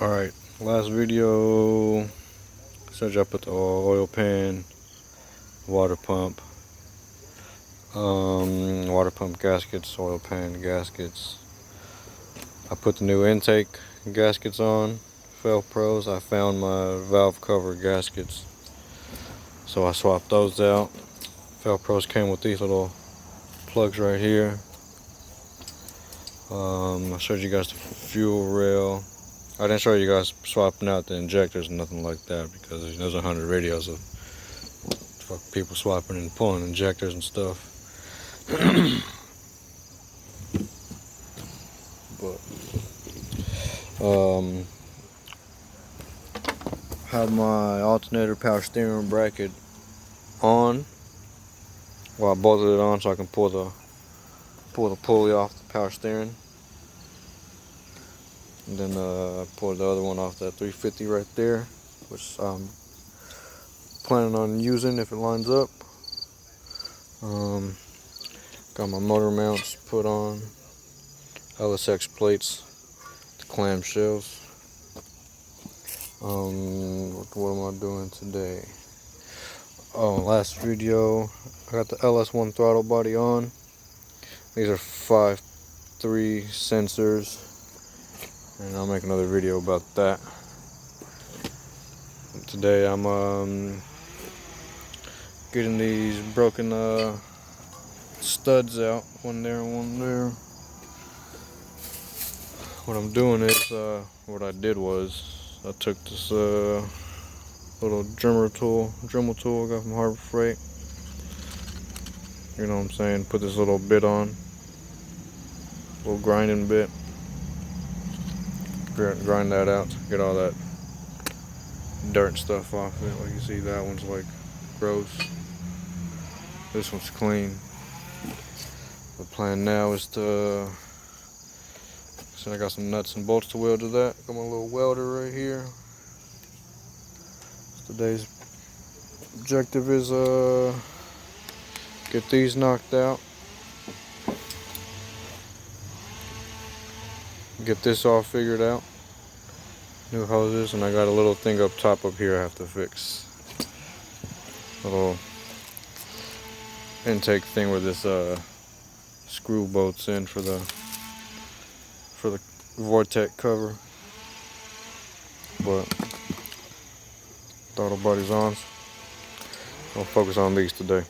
Alright, last video said I put the oil pan, water pump gaskets, oil pan gaskets. I put the new intake gaskets on, Velcros. I found my valve cover gaskets, so I swapped those out. Velcros came with these little plugs right here. I showed you guys the fuel rail. I didn't show you guys swapping out the injectors and nothing like that, because there's 100 videos of people swapping and pulling injectors and stuff. But have my alternator power steering bracket on. Well, I bolted it on so I can pull the pulley off the power steering. And then I pulled the other one off that 350 right there, which I'm planning on using if it lines up. Got my motor mounts put on, LSX plates, the clamshells. What am I doing today? Oh, last video I got the LS1 throttle body on. These are 5.3 sensors, and I'll make another video about that. Today I'm getting these broken studs out, one there and one there. What I'm doing is, what I did was, I took this little Dremel tool I got from Harbor Freight. You know what I'm saying? Put this little bit on, little grinding bit. Grind that out to get all that dirt and stuff off it. Like you see, that one's like gross. This one's clean. The plan now is to, so I got some nuts and bolts to weld to that. Got my little welder right here. Today's objective is get these knocked out, get this all figured out, new hoses, and I got a little thing up top up here I have to fix. Little intake thing where this screw bolts in for the Vortex cover. But throttle body's on. I'll focus on these today.